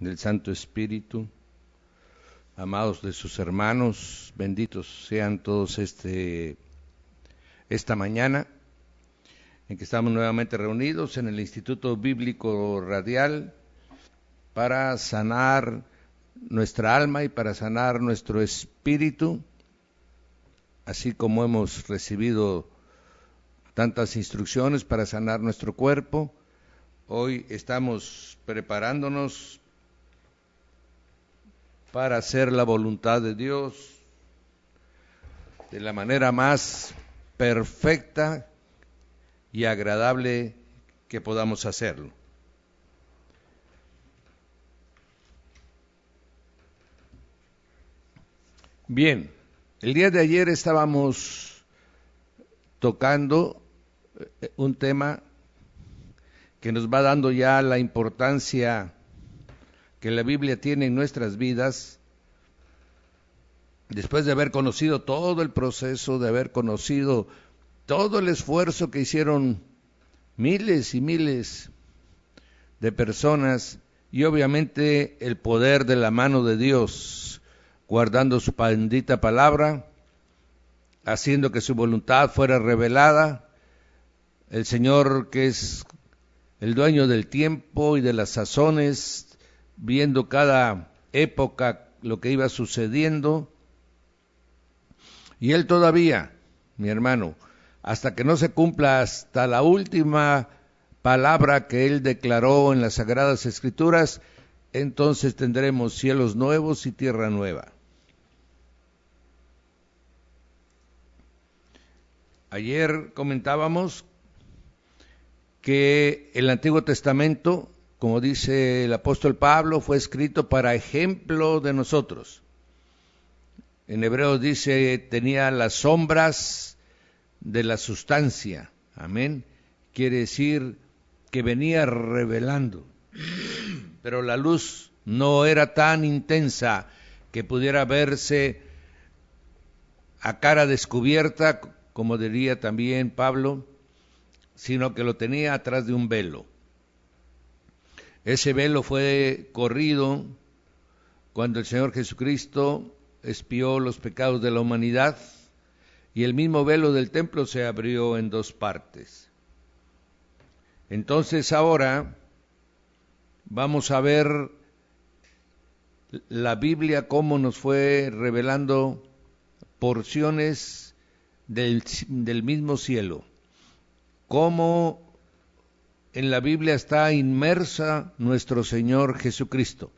del Santo Espíritu, amados de sus hermanos, benditos sean todos esta mañana en que estamos nuevamente reunidos en el Instituto Bíblico Radial para sanar nuestra alma y para sanar nuestro espíritu, así como hemos recibido tantas instrucciones para sanar nuestro cuerpo. Hoy estamos preparándonos para hacer la voluntad de Dios de la manera más perfecta y agradable que podamos hacerlo. Bien, el día de ayer estábamos tocando un tema que nos va dando ya la importancia que la Biblia tiene en nuestras vidas, después de haber conocido todo el proceso, de haber conocido todo el esfuerzo que hicieron miles y miles de personas, y obviamente el poder de la mano de Dios, guardando su bendita palabra, haciendo que su voluntad fuera revelada. El Señor, que es el dueño del tiempo y de las sazones, viendo cada época lo que iba sucediendo, y Él todavía, mi hermano, hasta que no se cumpla hasta la última palabra que Él declaró en las Sagradas Escrituras, entonces tendremos cielos nuevos y tierra nueva. Ayer comentábamos que el Antiguo Testamento, como dice el apóstol Pablo, fue escrito para ejemplo de nosotros. En Hebreos dice, tenía las sombras de la sustancia. Amén. Quiere decir que venía revelando. Pero la luz no era tan intensa que pudiera verse a cara descubierta, como diría también Pablo, sino que lo tenía atrás de un velo. Ese velo fue corrido cuando el Señor Jesucristo expió los pecados de la humanidad, y el mismo velo del templo se abrió en dos partes. Entonces ahora vamos a ver la Biblia cómo nos fue revelando porciones del mismo cielo, cómo en la Biblia está inmersa nuestro Señor Jesucristo.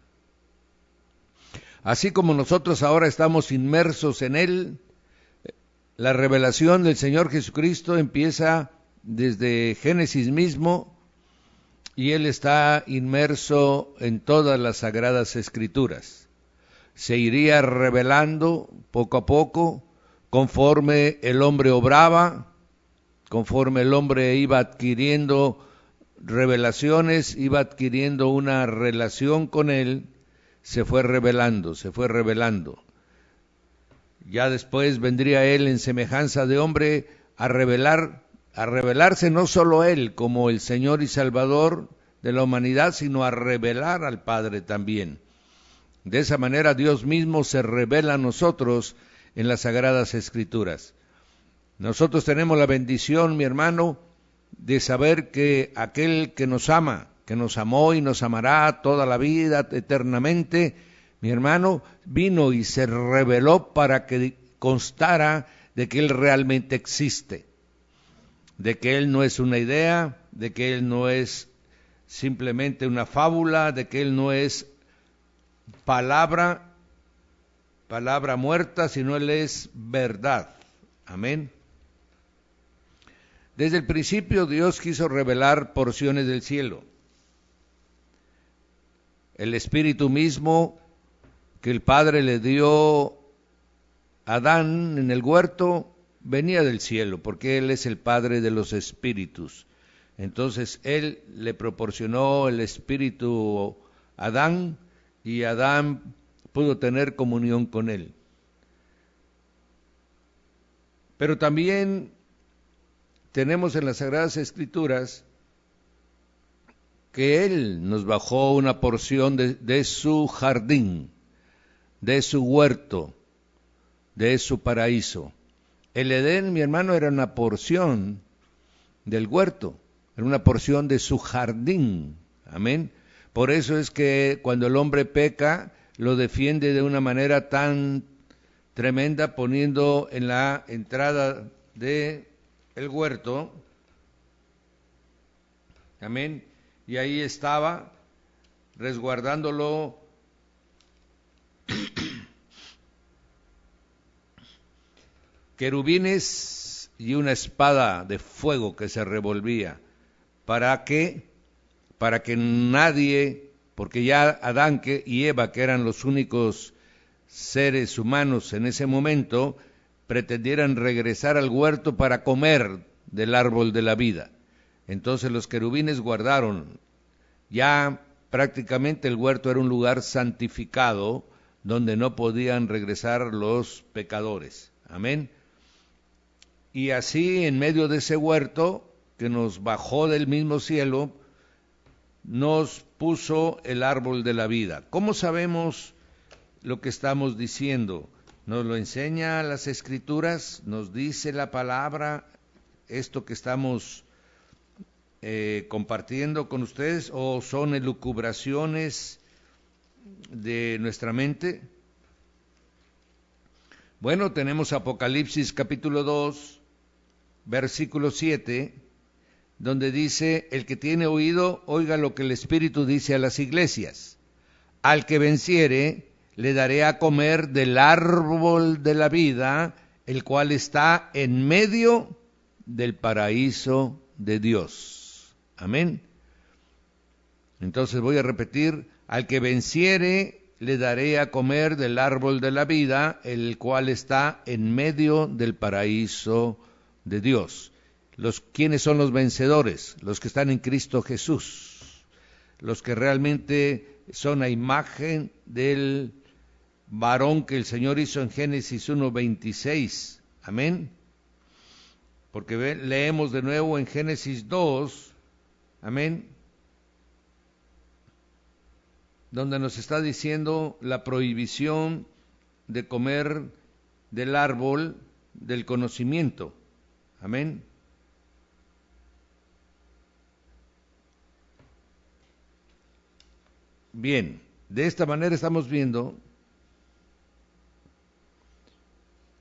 Así como nosotros ahora estamos inmersos en Él, la revelación del Señor Jesucristo empieza desde Génesis mismo, y Él está inmerso en todas las Sagradas Escrituras. Se iría revelando poco a poco, conforme el hombre obraba, conforme el hombre iba adquiriendo revelaciones, iba adquiriendo una relación con Él, se fue revelando, se fue revelando. Ya después vendría Él en semejanza de hombre a revelarse no solo Él como el Señor y Salvador de la humanidad, sino a revelar al Padre también. De esa manera Dios mismo se revela a nosotros en las Sagradas Escrituras. Nosotros tenemos la bendición, mi hermano, de saber que aquel que nos ama, que nos amó y nos amará toda la vida eternamente, mi hermano, vino y se reveló para que constara de que Él realmente existe, de que Él no es una idea, de que Él no es simplemente una fábula, de que Él no es palabra muerta, sino Él es verdad. Amén. Desde el principio Dios quiso revelar porciones del cielo. El Espíritu mismo que el Padre le dio a Adán en el huerto venía del cielo, porque Él es el Padre de los espíritus. Entonces Él le proporcionó el Espíritu a Adán, y Adán pudo tener comunión con Él. Pero también tenemos en las Sagradas Escrituras que Él nos bajó una porción de su jardín, de su huerto, de su paraíso. El Edén, mi hermano, era una porción del huerto, era una porción de su jardín. Amén. Por eso es que cuando el hombre peca, lo defiende de una manera tan tremenda, poniendo en la entrada de el huerto, amén, y ahí estaba, resguardándolo querubines y una espada de fuego que se revolvía. ¿Para qué? Para que nadie, porque ya Adán y Eva, que eran los únicos seres humanos en ese momento, pretendieran regresar al huerto para comer del árbol de la vida. Entonces los querubines guardaron. Ya prácticamente el huerto era un lugar santificado donde no podían regresar los pecadores. Amén. Y así, en medio de ese huerto que nos bajó del mismo cielo, nos puso el árbol de la vida. ¿Cómo sabemos lo que estamos diciendo? Nos lo enseña las Escrituras, nos dice la palabra, esto que estamos compartiendo con ustedes, o son elucubraciones de nuestra mente. Bueno, tenemos Apocalipsis capítulo 2, versículo 7, donde dice: el que tiene oído, oiga lo que el Espíritu dice a las iglesias. Al que venciere, le daré a comer del árbol de la vida, el cual está en medio del paraíso de Dios. Amén. Entonces voy a repetir: al que venciere, le daré a comer del árbol de la vida, el cual está en medio del paraíso de Dios. ¿Quiénes son los vencedores? Los que están en Cristo Jesús, los que realmente son a imagen del varón que el Señor hizo en Génesis 1:26. Amén. Porque leemos de nuevo en Génesis 2, amén, donde nos está diciendo la prohibición de comer del árbol del conocimiento. Amén. Bien, de esta manera estamos viendo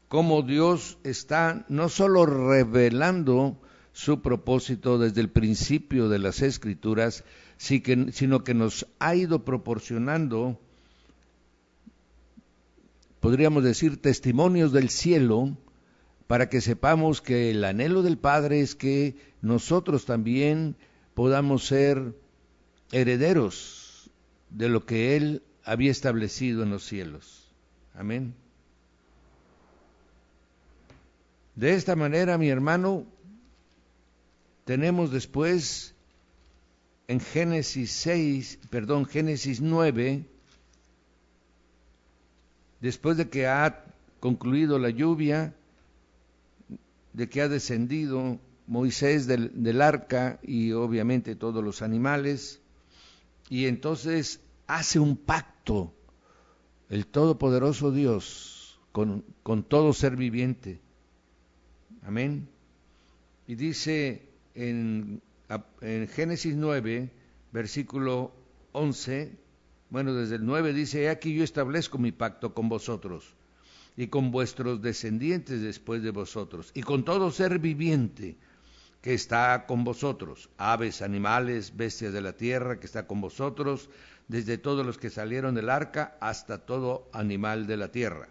cómo Dios está no solo revelando su propósito desde el principio de las Escrituras, sino que nos ha ido proporcionando, podríamos decir, testimonios del cielo, para que sepamos que el anhelo del Padre es que nosotros también podamos ser herederos de lo que Él había establecido en los cielos. Amén. De esta manera, mi hermano, tenemos después en Génesis 9, después de que ha concluido la lluvia, de que ha descendido Moisés del arca y obviamente todos los animales, y entonces hace un pacto el Todopoderoso Dios con todo ser viviente. Amén. Y dice en Génesis 9, versículo 11, bueno, desde el 9 dice: aquí yo establezco mi pacto con vosotros y con vuestros descendientes después de vosotros, y con todo ser viviente que está con vosotros, aves, animales, bestias de la tierra que está con vosotros, desde todos los que salieron del arca hasta todo animal de la tierra.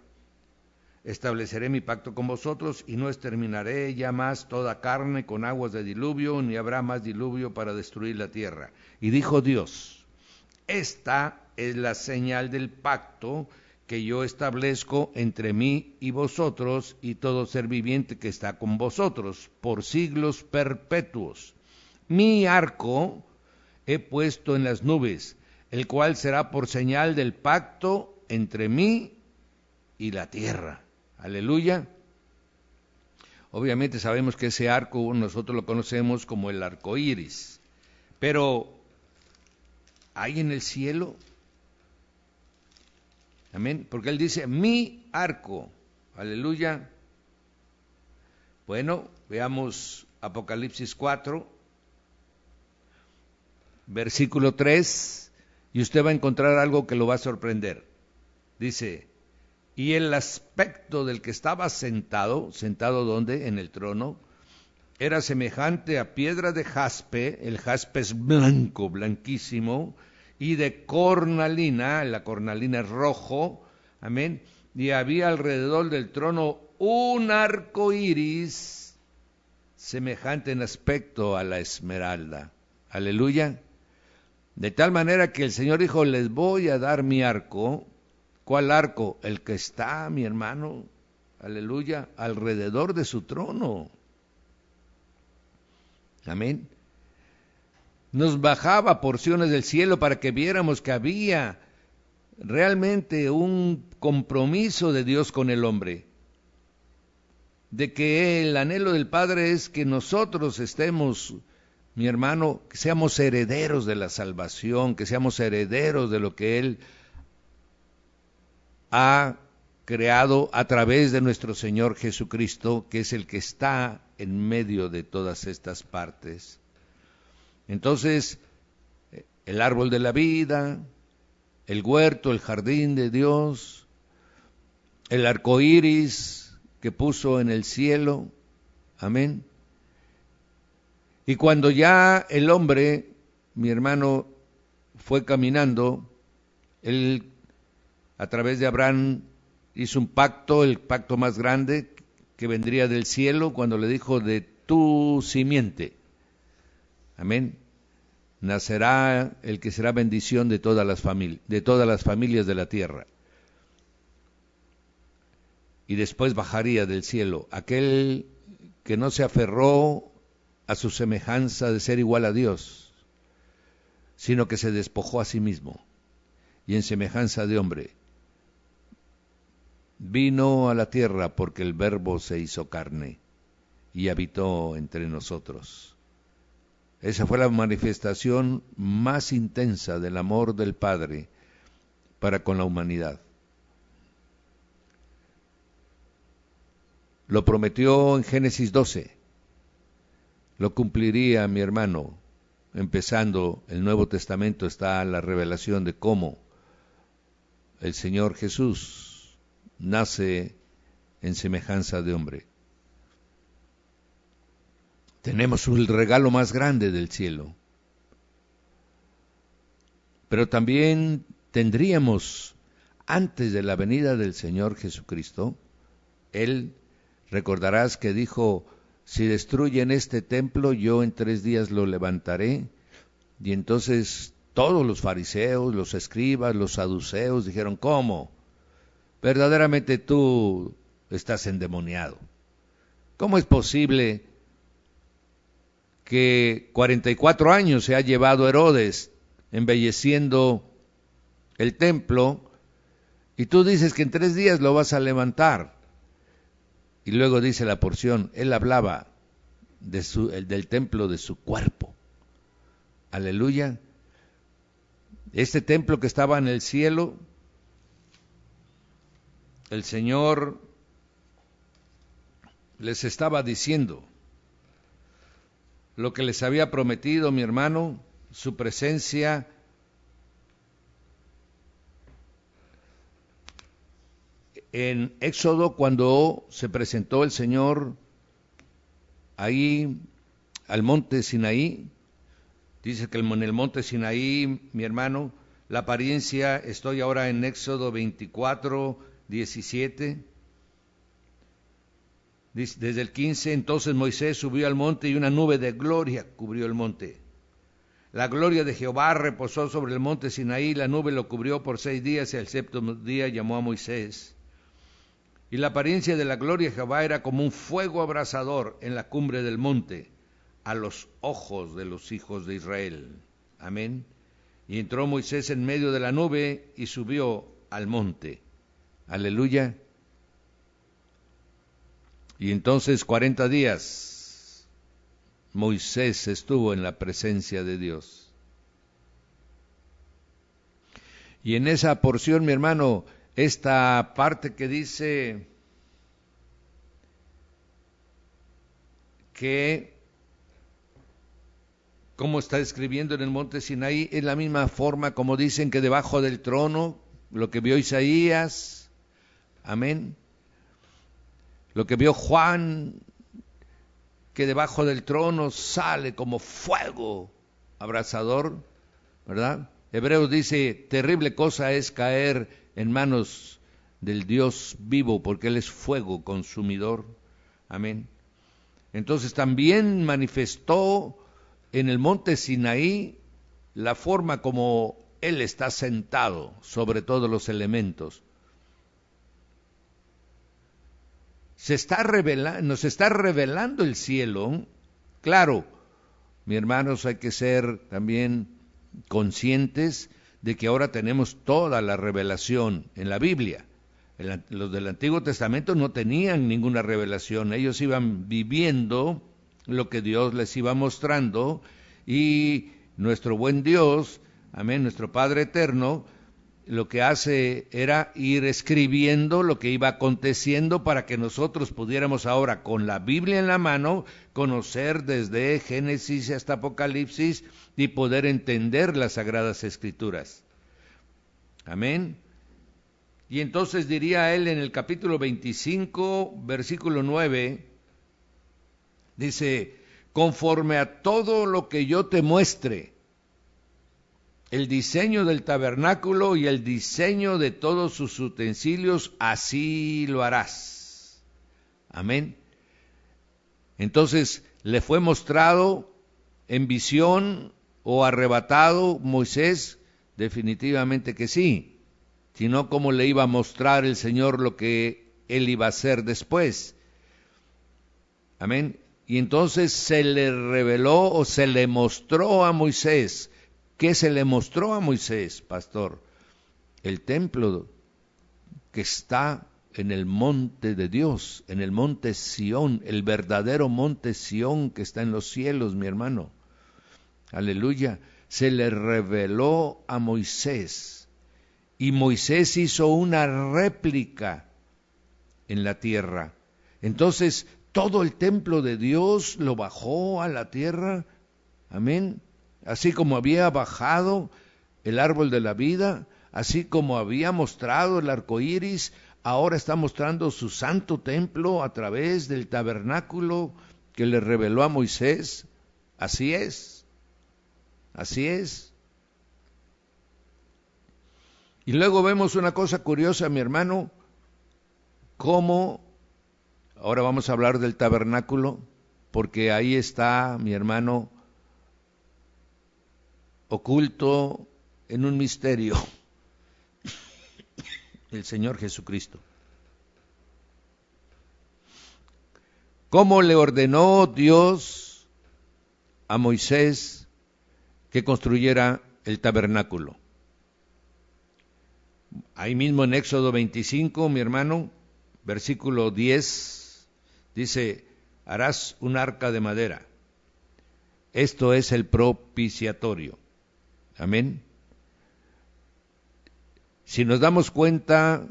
Estableceré mi pacto con vosotros y no exterminaré ya más toda carne con aguas de diluvio, ni habrá más diluvio para destruir la tierra. Y dijo Dios: esta es la señal del pacto que yo establezco entre mí y vosotros y todo ser viviente que está con vosotros por siglos perpetuos. Mi arco he puesto en las nubes, el cual será por señal del pacto entre mí y la tierra. Aleluya. Obviamente sabemos que ese arco nosotros lo conocemos como el arco iris, pero hay en el cielo. Amén, porque Él dice, mi arco, aleluya. Bueno, veamos Apocalipsis 4, versículo 3, y usted va a encontrar algo que lo va a sorprender. Dice, y el aspecto del que estaba sentado, ¿sentado dónde? En el trono, era semejante a piedra de jaspe, el jaspe es blanco, blanquísimo, y de cornalina, la cornalina es rojo, amén, y había alrededor del trono un arco iris semejante en aspecto a la esmeralda. Aleluya. De tal manera que el Señor dijo, les voy a dar mi arco. ¿Cuál arco? El que está, mi hermano, aleluya, alrededor de su trono. Amén. Nos bajaba porciones del cielo para que viéramos que había realmente un compromiso de Dios con el hombre. De que el anhelo del Padre es que nosotros estemos, mi hermano, que seamos herederos de la salvación, que seamos herederos de lo que Él ha creado a través de nuestro Señor Jesucristo, que es el que está en medio de todas estas partes. Entonces, el árbol de la vida, el huerto, el jardín de Dios, el arco iris que puso en el cielo, amén. Y cuando ya el hombre, mi hermano, fue caminando, él a través de Abraham hizo un pacto, el pacto más grande que vendría del cielo, cuando le dijo, de tu simiente, amén, nacerá el que será bendición de todas las familias de la tierra. Y después bajaría del cielo aquel que no se aferró a su semejanza de ser igual a Dios, sino que se despojó a sí mismo, y en semejanza de hombre vino a la tierra, porque el Verbo se hizo carne y habitó entre nosotros. Esa fue la manifestación más intensa del amor del Padre para con la humanidad. Lo prometió en Génesis 12. Lo cumpliría, mi hermano. Empezando el Nuevo Testamento está la revelación de cómo el Señor Jesús nace en semejanza de hombre. Tenemos el regalo más grande del cielo. Pero también tendríamos, antes de la venida del Señor Jesucristo, Él, recordarás que dijo, si destruyen este templo, yo en 3 días lo levantaré. Y entonces todos los fariseos, los escribas, los saduceos dijeron, ¿cómo? Verdaderamente tú estás endemoniado. ¿Cómo es posible que 44 años se ha llevado Herodes embelleciendo el templo y tú dices que en 3 días lo vas a levantar? Y luego dice la porción, él hablaba del templo de su cuerpo. Aleluya. Este templo que estaba en el cielo, el Señor les estaba diciendo lo que les había prometido, mi hermano, su presencia en Éxodo, cuando se presentó el Señor ahí al monte Sinaí. Dice que en el monte Sinaí, mi hermano, la apariencia, estoy ahora en Éxodo 24, 17, desde el 15, entonces Moisés subió al monte y una nube de gloria cubrió el monte. La gloria de Jehová reposó sobre el monte Sinaí, la nube lo cubrió por 6 días y al 7º día llamó a Moisés. Y la apariencia de la gloria de Jehová era como un fuego abrasador en la cumbre del monte, a los ojos de los hijos de Israel. Amén. Y entró Moisés en medio de la nube y subió al monte. Aleluya. Y entonces 40 días Moisés estuvo en la presencia de Dios. Y en esa porción, mi hermano, esta parte que dice que, como está escribiendo en el monte Sinaí, es la misma forma como dicen que debajo del trono, lo que vio Isaías, amén, lo que vio Juan, que debajo del trono sale como fuego abrasador, ¿verdad? Hebreos dice, terrible cosa es caer en manos del Dios vivo, porque Él es fuego consumidor, amén. Entonces también manifestó en el monte Sinaí la forma como Él está sentado sobre todos los elementos. Nos está revelando el cielo. Claro, mis hermanos, hay que ser también conscientes de que ahora tenemos toda la revelación en la Biblia. Los del Antiguo Testamento no tenían ninguna revelación, ellos iban viviendo lo que Dios les iba mostrando, y nuestro buen Dios, amén, nuestro Padre eterno, lo que hace era ir escribiendo lo que iba aconteciendo para que nosotros pudiéramos ahora, con la Biblia en la mano, conocer desde Génesis hasta Apocalipsis y poder entender las Sagradas Escrituras. Amén. Y entonces diría él en el capítulo 25, versículo 9, dice, conforme a todo lo que yo te muestre, el diseño del tabernáculo y el diseño de todos sus utensilios, así lo harás. Amén. Entonces, ¿le fue mostrado en visión o arrebatado Moisés? Definitivamente que sí. Sino cómo le iba a mostrar el Señor lo que él iba a hacer después. Amén. Y entonces se le reveló o se le mostró a Moisés. ¿Qué se le mostró a Moisés, pastor? El templo que está en el monte de Dios, en el monte Sión, el verdadero monte Sión que está en los cielos, mi hermano. Aleluya. Se le reveló a Moisés. Y Moisés hizo una réplica en la tierra. Entonces, todo el templo de Dios lo bajó a la tierra. Amén. Así como había bajado el árbol de la vida, así como había mostrado el arco iris, ahora está mostrando su santo templo a través del tabernáculo que le reveló a Moisés. Así es. Así es. Y luego vemos una cosa curiosa, mi hermano, cómo, ahora vamos a hablar del tabernáculo, porque ahí está, mi hermano, oculto en un misterio, el Señor Jesucristo. ¿Cómo le ordenó Dios a Moisés que construyera el tabernáculo? Ahí mismo en Éxodo 25, mi hermano, versículo 10, dice, harás un arca de madera. Esto es el propiciatorio. Amén. Si nos damos cuenta,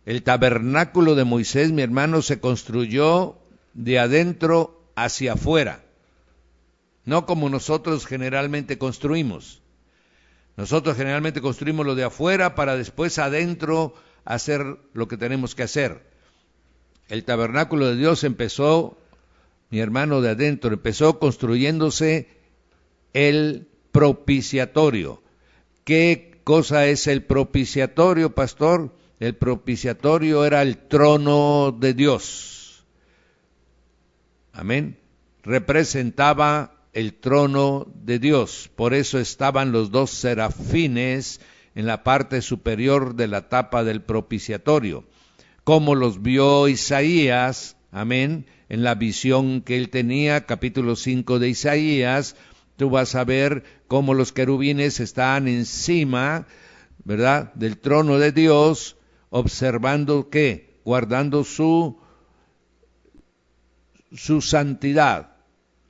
el tabernáculo de Moisés, mi hermano, se construyó de adentro hacia afuera, no como nosotros generalmente construimos. Nosotros generalmente construimos lo de afuera para después adentro hacer lo que tenemos que hacer. El tabernáculo de Dios empezó, mi hermano, de adentro, empezó construyéndose el propiciatorio. ¿Qué cosa es el propiciatorio, pastor? El propiciatorio era el trono de Dios. Amén. Representaba el trono de Dios. Por eso estaban los dos serafines en la parte superior de la tapa del propiciatorio, como los vio Isaías, amén, en la visión que él tenía, capítulo 5 de Isaías. Tú vas a ver cómo los querubines están encima, ¿verdad?, del trono de Dios, observando ¿qué? Guardando su santidad.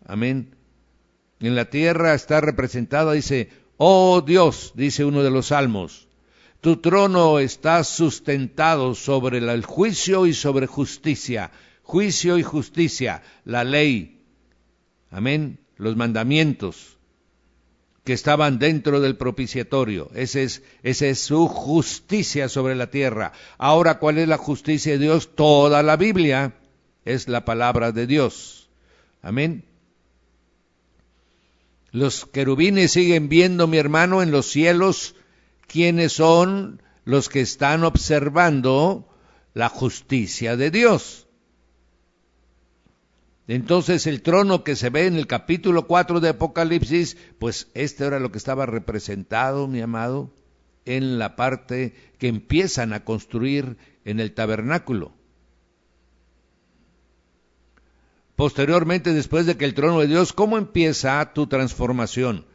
Amén. En la tierra está representada, dice, Oh Dios, dice uno de los salmos, tu trono está sustentado sobre el juicio y sobre justicia. Juicio y justicia, la ley, amén, los mandamientos que estaban dentro del propiciatorio. Esa es su justicia sobre la tierra. Ahora, ¿cuál es la justicia de Dios? Toda la Biblia es la palabra de Dios. Amén. Los querubines siguen viendo, mi hermano, en los cielos quiénes son los que están observando la justicia de Dios. Entonces el trono que se ve en el capítulo 4 de Apocalipsis, pues este era lo que estaba representado, mi amado, en la parte que empiezan a construir en el tabernáculo. Posteriormente, después de que el trono de Dios, ¿cómo empieza tu transformación?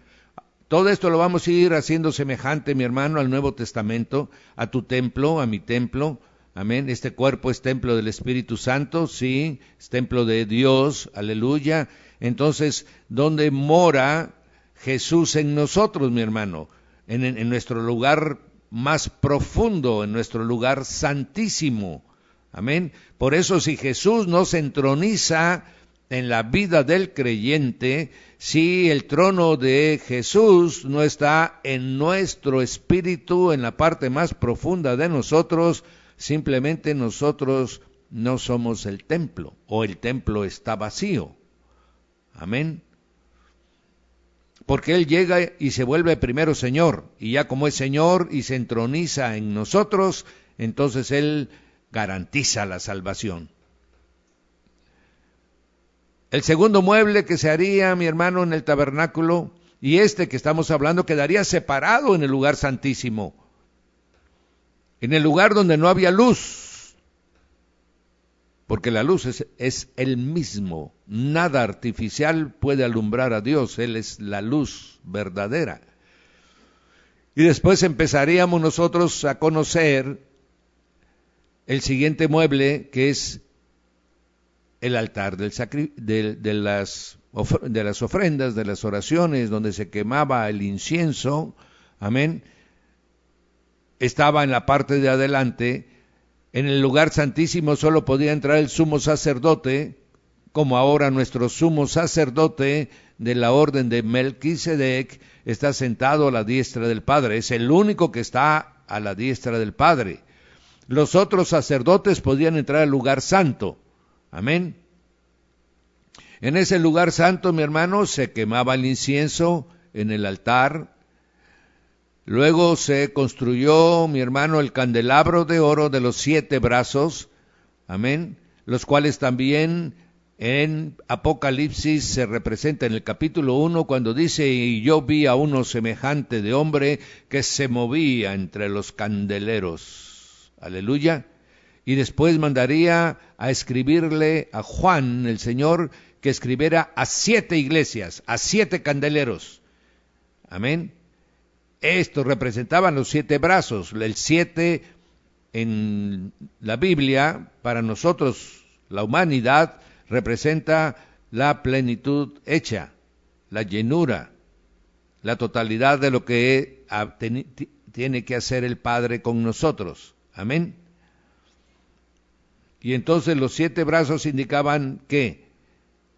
Todo esto lo vamos a ir haciendo semejante, mi hermano, al Nuevo Testamento, a tu templo, a mi templo. Amén. Este cuerpo es templo del Espíritu Santo, sí, es templo de Dios, aleluya. Entonces, ¿dónde mora Jesús en nosotros, mi hermano? En nuestro lugar más profundo, en nuestro lugar santísimo. Amén. Por eso, si Jesús no se entroniza en la vida del creyente, si el trono de Jesús no está en nuestro espíritu, en la parte más profunda de nosotros, simplemente nosotros no somos el templo, o el templo está vacío. Amén. Porque Él llega y se vuelve primero Señor, y ya como es Señor y se entroniza en nosotros, entonces Él garantiza la salvación. El segundo mueble que se haría, mi hermano, en el tabernáculo, y este que estamos hablando, quedaría separado en el lugar santísimo, en el lugar donde no había luz, porque la luz es Él mismo, nada artificial puede alumbrar a Dios, Él es la luz verdadera. Y después empezaríamos nosotros a conocer el siguiente mueble, que es el altar de las ofrendas, de las oraciones, donde se quemaba el incienso, amén. Estaba en la parte de adelante. En el lugar santísimo solo podía entrar el sumo sacerdote, como ahora nuestro sumo sacerdote de la orden de Melquisedec está sentado a la diestra del Padre. Es el único que está a la diestra del Padre. Los otros sacerdotes podían entrar al lugar santo. Amén. En ese lugar santo, mi hermano, se quemaba el incienso en el altar. Luego se construyó, mi hermano, el candelabro de oro de los 7 brazos. Amén. Los cuales también en Apocalipsis se representa en el capítulo 1 cuando dice, y yo vi a uno semejante de hombre que se movía entre los candeleros. Aleluya. Y después mandaría a escribirle a Juan, el Señor, que escribiera a 7 iglesias, a 7 candeleros. Amén. Estos representaban los 7 brazos. El 7 en la Biblia, para nosotros, la humanidad, representa la plenitud hecha, la llenura, la totalidad de lo que tiene que hacer el Padre con nosotros. Amén. Y entonces los 7 brazos indicaban que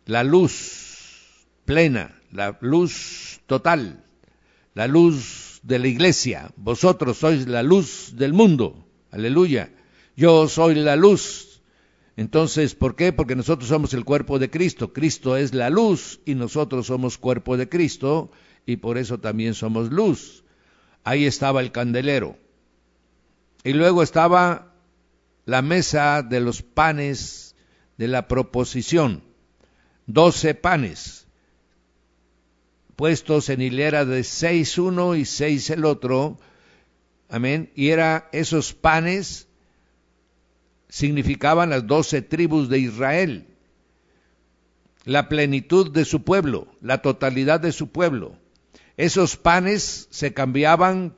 la luz plena, la luz total, la luz de la iglesia. Vosotros sois la luz del mundo. Aleluya. Yo soy la luz. Entonces, ¿por qué? Porque nosotros somos el cuerpo de Cristo. Cristo es la luz y nosotros somos cuerpo de Cristo y por eso también somos luz. Ahí estaba el candelero. Y luego estaba la mesa de los panes de la proposición, 12 panes, puestos en hilera de 6 uno y 6 el otro, amén, y esos panes significaban las 12 tribus de Israel, la plenitud de su pueblo, la totalidad de su pueblo. Esos panes se cambiaban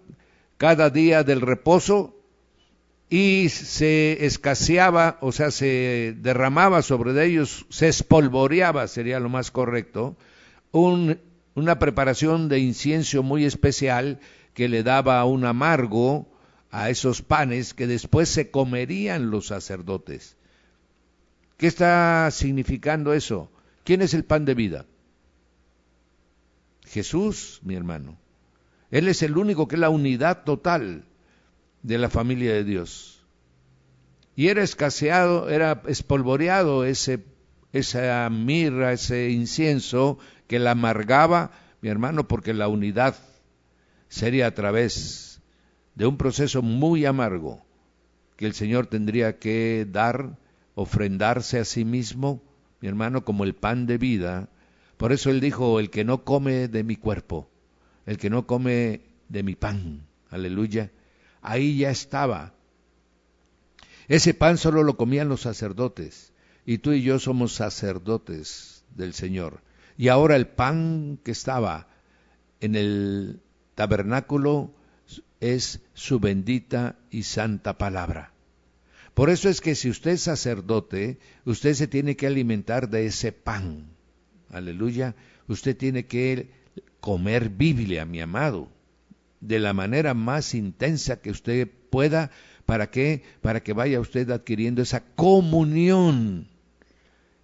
cada día del reposo, y se escaseaba, o sea, se derramaba sobre ellos, se espolvoreaba, sería lo más correcto, un una preparación de incienso muy especial que le daba un amargo a esos panes que después se comerían los sacerdotes. ¿Qué está significando eso? ¿Quién es el pan de vida? Jesús, mi hermano. Él es el único que es la unidad total de la familia de Dios. Y era escaseado, era espolvoreado esa mirra, ese incienso que la amargaba, mi hermano, porque la unidad sería a través de un proceso muy amargo que el Señor tendría que dar, ofrendarse a sí mismo, mi hermano, como el pan de vida. Por eso Él dijo, el que no come de mi cuerpo, el que no come de mi pan, aleluya, ahí ya estaba. Ese pan solo lo comían los sacerdotes, y tú y yo somos sacerdotes del Señor. Y ahora el pan que estaba en el tabernáculo es su bendita y santa palabra. Por eso es que si usted es sacerdote, usted se tiene que alimentar de ese pan. Aleluya. Usted tiene que comer Biblia, mi amado, de la manera más intensa que usted pueda. ¿Para qué? Para que vaya usted adquiriendo esa comunión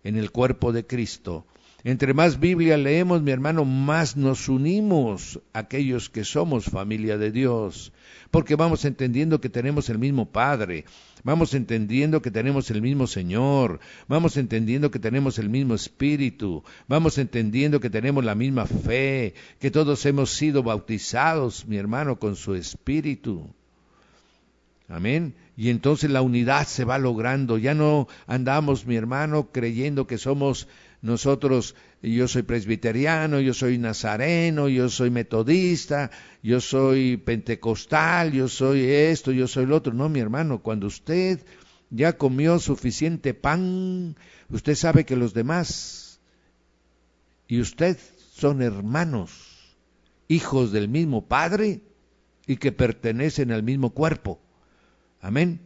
en el cuerpo de Cristo. Entre más Biblia leemos, mi hermano, más nos unimos aquellos que somos familia de Dios, porque vamos entendiendo que tenemos el mismo Padre, vamos entendiendo que tenemos el mismo Señor, vamos entendiendo que tenemos el mismo Espíritu, vamos entendiendo que tenemos la misma fe, que todos hemos sido bautizados, mi hermano, con su Espíritu. Amén. Y entonces la unidad se va logrando. Ya no andamos, mi hermano, creyendo que somos nosotros, yo soy presbiteriano, yo soy nazareno, yo soy metodista, yo soy pentecostal, yo soy esto, yo soy lo otro. No, mi hermano, cuando usted ya comió suficiente pan, usted sabe que los demás y usted son hermanos, hijos del mismo Padre y que pertenecen al mismo cuerpo. Amén.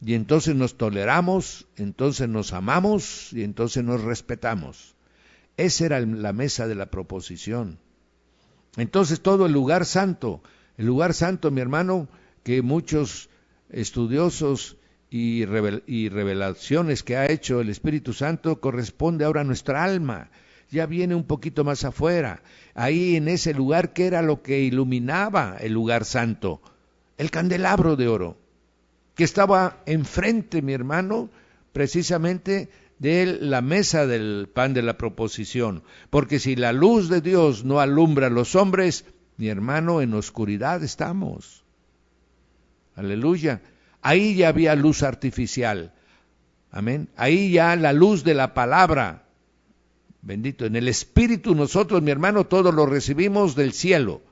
Y entonces nos toleramos, entonces nos amamos y entonces nos respetamos. Esa era la mesa de la proposición. Entonces todo el lugar santo, mi hermano, que muchos estudiosos y revelaciones que ha hecho el Espíritu Santo corresponde ahora a nuestra alma. Ya viene un poquito más afuera. Ahí en ese lugar, ¿qué era lo que iluminaba el lugar santo? El candelabro de oro, que estaba enfrente, mi hermano, precisamente de la mesa del pan de la proposición. Porque si la luz de Dios no alumbra a los hombres, mi hermano, en oscuridad estamos. Aleluya. Ahí ya había luz artificial. Amén. Ahí ya la luz de la palabra. Bendito. En el Espíritu nosotros, mi hermano, todo lo recibimos del cielo.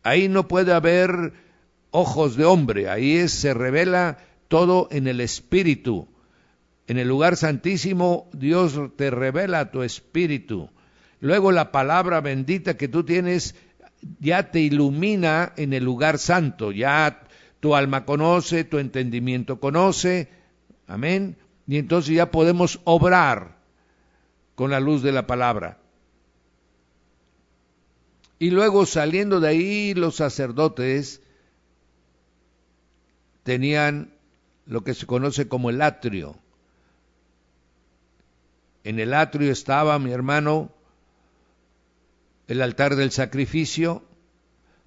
Ahí no puede haber ojos de hombre, ahí se revela todo en el Espíritu. En el lugar santísimo Dios te revela tu Espíritu. Luego la palabra bendita que tú tienes ya te ilumina en el lugar santo, ya tu alma conoce, tu entendimiento conoce, amén, y entonces ya podemos obrar con la luz de la palabra. Y luego saliendo de ahí los sacerdotes tenían lo que se conoce como el atrio. En el atrio estaba, mi hermano, el altar del sacrificio.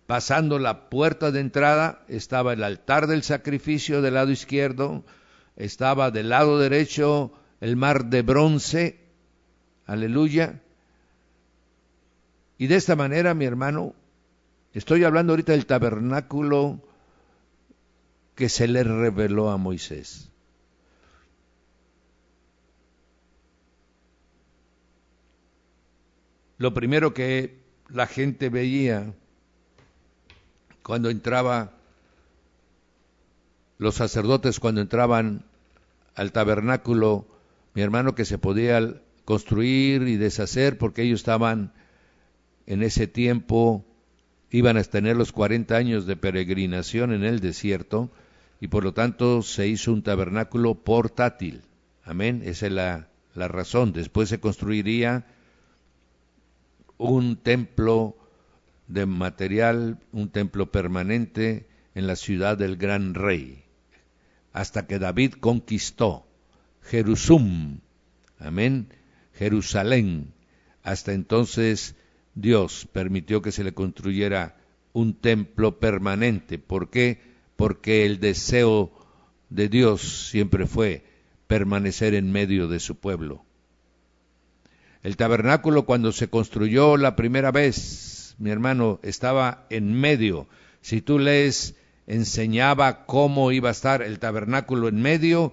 Pasando la puerta de entrada estaba el altar del sacrificio del lado izquierdo, estaba del lado derecho el mar de bronce, aleluya. Y de esta manera, mi hermano, estoy hablando ahorita del tabernáculo que se le reveló a Moisés. Lo primero que la gente veía cuando entraba, los sacerdotes cuando entraban al tabernáculo, mi hermano, que se podía construir y deshacer porque ellos estaban en ese tiempo, iban a tener los 40 años de peregrinación en el desierto, y por lo tanto se hizo un tabernáculo portátil. Amén, esa es la razón. Después se construiría un templo de material, un templo permanente en la ciudad del gran rey, hasta que David conquistó Jerusalén, amén, Jerusalén. Hasta entonces Dios permitió que se le construyera un templo permanente. ¿Por qué? Porque el deseo de Dios siempre fue permanecer en medio de su pueblo. El tabernáculo, cuando se construyó la primera vez, mi hermano, estaba en medio. Si tú lees, enseñaba cómo iba a estar el tabernáculo en medio,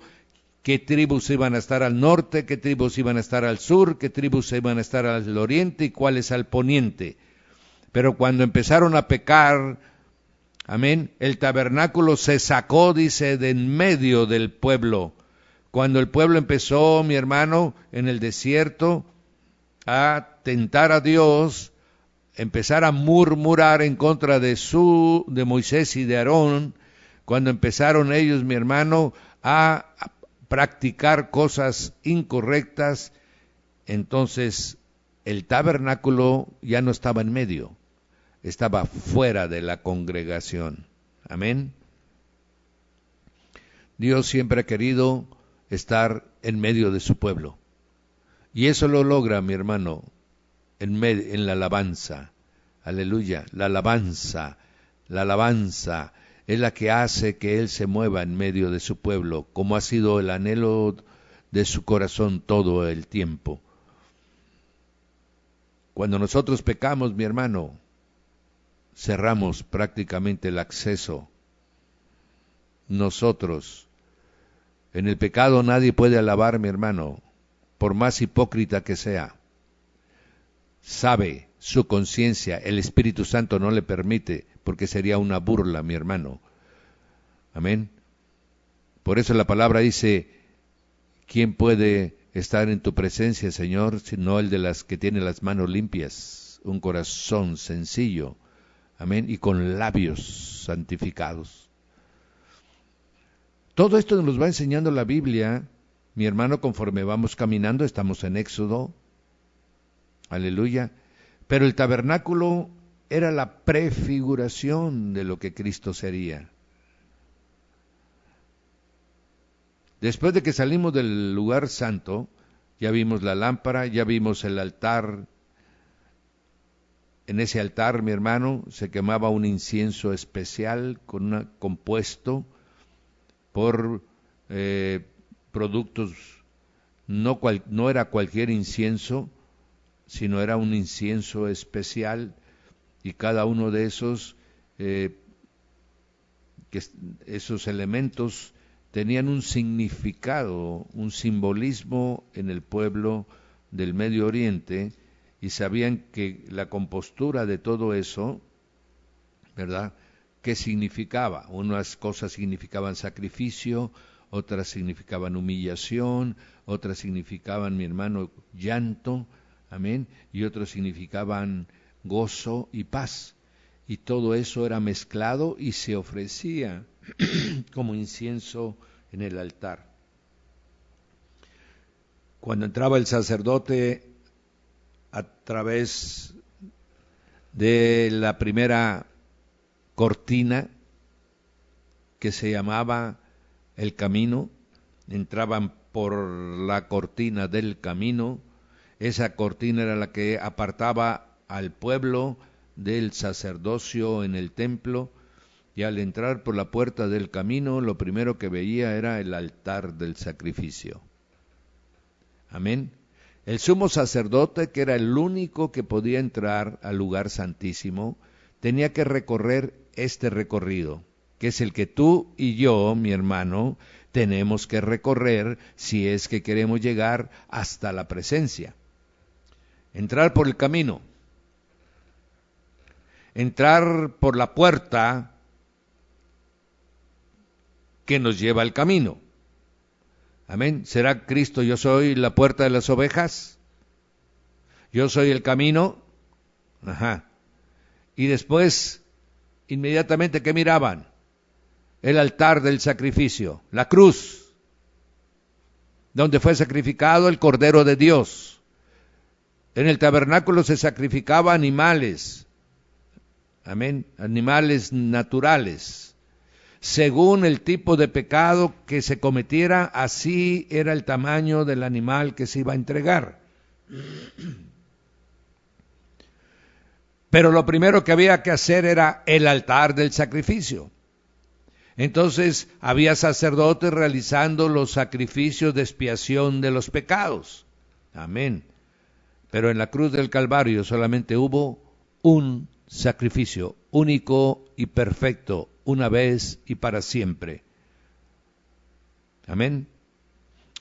qué tribus iban a estar al norte, qué tribus iban a estar al sur, qué tribus iban a estar al oriente y cuáles al poniente. Pero cuando empezaron a pecar, amén, el tabernáculo se sacó, dice, de en medio del pueblo. Cuando el pueblo empezó, mi hermano, en el desierto, a tentar a Dios, empezar a murmurar en contra de Moisés y de Aarón, cuando empezaron ellos, mi hermano, a practicar cosas incorrectas, entonces el tabernáculo ya no estaba en medio, estaba fuera de la congregación. Amén. Dios siempre ha querido estar en medio de su pueblo. Y eso lo logra, mi hermano, en la alabanza. Aleluya, la alabanza es la que hace que Él se mueva en medio de su pueblo, como ha sido el anhelo de su corazón todo el tiempo. Cuando nosotros pecamos, mi hermano, cerramos prácticamente el acceso. Nosotros, en el pecado nadie puede alabar, mi hermano, por más hipócrita que sea. Sabe su conciencia, el Espíritu Santo no le permite, porque sería una burla, mi hermano. Amén. Por eso la palabra dice, ¿quién puede estar en tu presencia, Señor, sino el de las que tiene las manos limpias, un corazón sencillo, amén, y con labios santificados? Todo esto nos va enseñando la Biblia, mi hermano, conforme vamos caminando. Estamos en Éxodo, aleluya, pero el tabernáculo era la prefiguración de lo que Cristo sería. Después de que salimos del lugar santo, ya vimos la lámpara, ya vimos el altar. En ese altar, mi hermano, se quemaba un incienso especial compuesto por productos, no era cualquier incienso, sino era un incienso especial, y cada uno de esos elementos tenían un significado, un simbolismo en el pueblo del Medio Oriente, y sabían que la compostura de todo eso, ¿verdad?, ¿qué significaba? Unas cosas significaban sacrificio, otras significaban humillación, otras significaban, mi hermano, llanto, amén, y otros significaban gozo y paz. Y todo eso era mezclado y se ofrecía como incienso en el altar. Cuando entraba el sacerdote a través de la primera cortina, que se llamaba el camino, entraban por la cortina del camino. Esa cortina era la que apartaba al pueblo del sacerdocio en el templo, y al entrar por la puerta del camino, lo primero que veía era el altar del sacrificio. Amén. El sumo sacerdote, que era el único que podía entrar al lugar santísimo, tenía que recorrer este recorrido, que es el que tú y yo, mi hermano, tenemos que recorrer si es que queremos llegar hasta la presencia. Entrar por el camino, entrar por la puerta que nos lleva al camino. Amén. ¿Será Cristo, yo soy la puerta de las ovejas? Yo soy el camino. Ajá. Y después, inmediatamente, ¿qué miraban? El altar del sacrificio, la cruz, donde fue sacrificado el Cordero de Dios. En el tabernáculo se sacrificaba animales, amén, animales naturales. Según el tipo de pecado que se cometiera, así era el tamaño del animal que se iba a entregar. Pero lo primero que había que hacer era el altar del sacrificio. Entonces había sacerdotes realizando los sacrificios de expiación de los pecados. Amén. Pero en la cruz del Calvario solamente hubo un sacrificio único y perfecto, una vez y para siempre. Amén.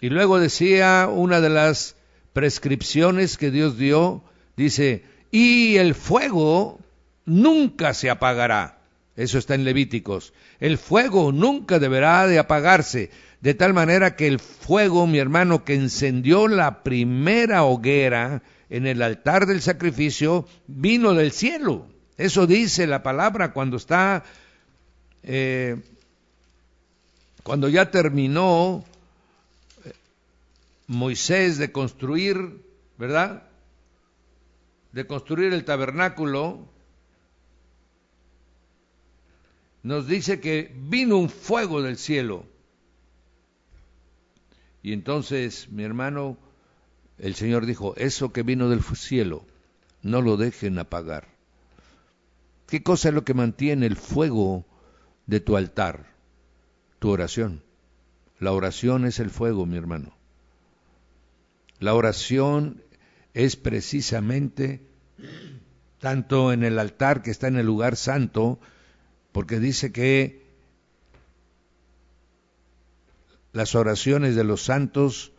Y luego decía una de las prescripciones que Dios dio, dice, y el fuego nunca se apagará. Eso está en Levíticos. El fuego nunca deberá de apagarse, de tal manera que el fuego, mi hermano, que encendió la primera hoguera en el altar del sacrificio, vino del cielo. Eso dice la palabra cuando está, cuando ya terminó Moisés de construir, ¿verdad? De construir el tabernáculo, nos dice que vino un fuego del cielo. Y entonces, mi hermano, el Señor dijo, eso que vino del cielo, no lo dejen apagar. ¿Qué cosa es lo que mantiene el fuego de tu altar? Tu oración. La oración es el fuego, mi hermano. La oración es precisamente, tanto en el altar que está en el lugar santo, porque dice que las oraciones de los santos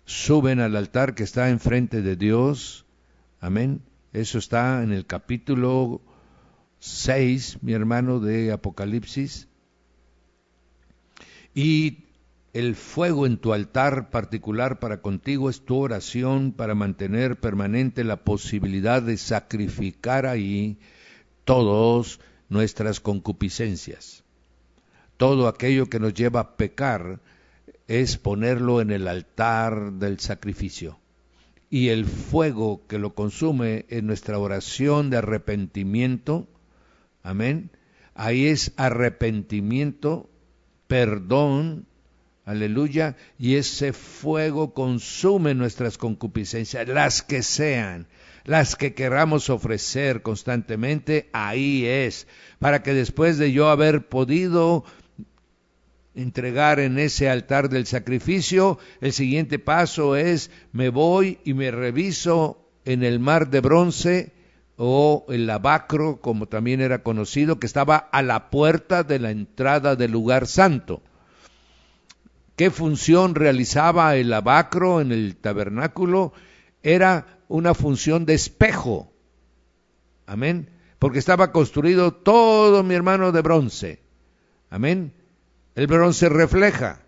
suben al altar que está enfrente de Dios. Amén. Eso está en el capítulo 6, mi hermano, de Apocalipsis. Y el fuego en tu altar particular para contigo es tu oración para mantener permanente la posibilidad de sacrificar ahí todas nuestras concupiscencias. Todo aquello que nos lleva a pecar es ponerlo en el altar del sacrificio. Y el fuego que lo consume en nuestra oración de arrepentimiento, amén, ahí es arrepentimiento, perdón, aleluya, y ese fuego consume nuestras concupiscencias, las que sean, las que queramos ofrecer constantemente, ahí es, para que después de yo haber podido entregar en ese altar del sacrificio, el siguiente paso es, me voy y me reviso en el mar de bronce, o el lavacro, como también era conocido, que estaba a la puerta de la entrada del lugar santo. ¿Qué función realizaba el lavacro en el tabernáculo? Era una función de espejo. Amén. Porque estaba construido todo, mi hermano, de bronce. Amén. El bronce refleja.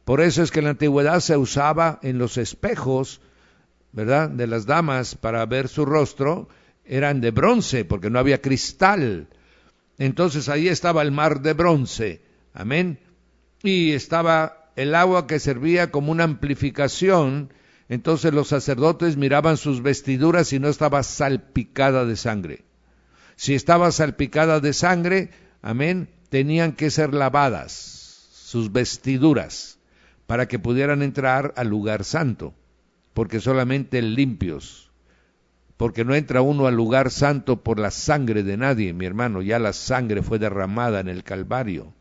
Por eso es que en la antigüedad se usaba en los espejos, ¿verdad?, de las damas para ver su rostro, eran de bronce, porque no había cristal. Entonces ahí estaba el mar de bronce. Amén. Y estaba el agua que servía como una amplificación. Entonces los sacerdotes miraban sus vestiduras y no estaba salpicada de sangre. Si estaba salpicada de sangre, amén, tenían que ser lavadas sus vestiduras para que pudieran entrar al lugar santo, porque solamente limpios, porque no entra uno al lugar santo por la sangre de nadie, mi hermano, ya la sangre fue derramada en el Calvario.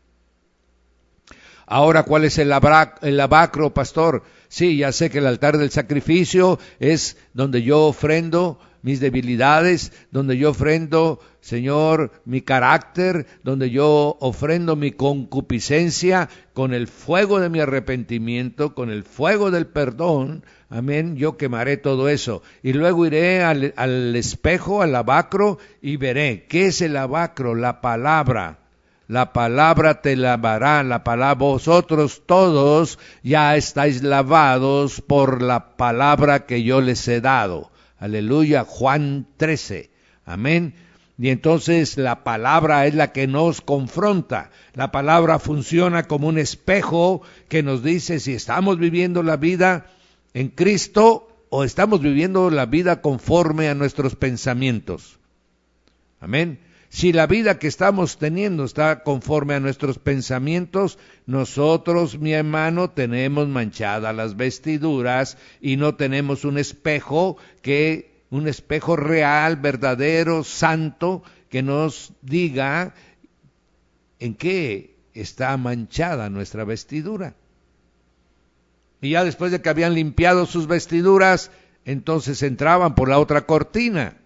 Ahora, ¿cuál es el lavacro, pastor? Sí, ya sé que el altar del sacrificio es donde yo ofrendo mis debilidades, donde yo ofrendo, Señor, mi carácter, donde yo ofrendo mi concupiscencia con el fuego de mi arrepentimiento, con el fuego del perdón. Amén, yo quemaré todo eso. Y luego iré al espejo, al lavacro, y veré. ¿Qué es el lavacro? La palabra. La palabra te lavará, la palabra, vosotros todos ya estáis lavados por la palabra que yo les he dado. Aleluya, Juan 13. Amén. Y entonces la palabra es la que nos confronta. La palabra funciona como un espejo que nos dice si estamos viviendo la vida en Cristo o estamos viviendo la vida conforme a nuestros pensamientos. Amén. Si la vida que estamos teniendo está conforme a nuestros pensamientos, nosotros, mi hermano, tenemos manchadas las vestiduras y no tenemos un espejo real, verdadero, santo, que nos diga en qué está manchada nuestra vestidura. Y ya después de que habían limpiado sus vestiduras, entonces entraban por la otra cortina.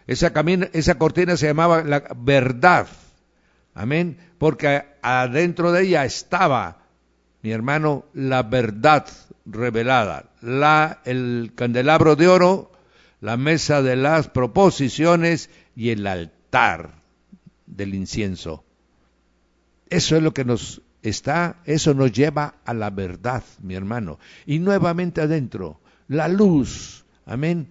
Esa cortina se llamaba la verdad. Amén. Porque adentro de ella estaba, mi hermano, la verdad revelada. El candelabro de oro, la mesa de las proposiciones y el altar del incienso. Eso es lo que eso nos lleva a la verdad, mi hermano. Y nuevamente adentro, la luz. Amén.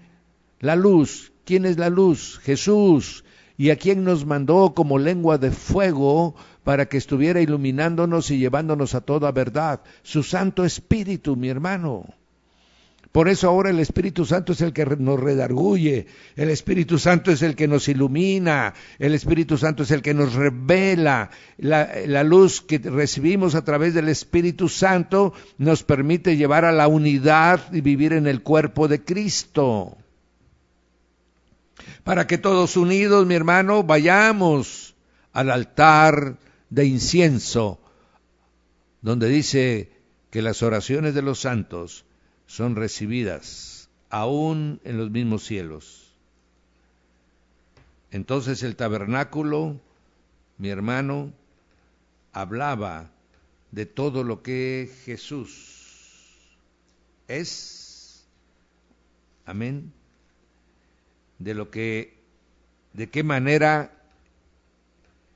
La luz. ¿Quién es la luz? Jesús. ¿Y a quién nos mandó como lengua de fuego para que estuviera iluminándonos y llevándonos a toda verdad? Su Santo Espíritu, mi hermano. Por eso ahora el Espíritu Santo es el que nos redarguye, el Espíritu Santo es el que nos ilumina, el Espíritu Santo es el que nos revela. La luz que recibimos a través del Espíritu Santo nos permite llevar a la unidad y vivir en el cuerpo de Cristo. Para que todos unidos, mi hermano, vayamos al altar de incienso, donde dice que las oraciones de los santos son recibidas aún en los mismos cielos. Entonces el tabernáculo, mi hermano, hablaba de todo lo que Jesús es. Amén. De qué manera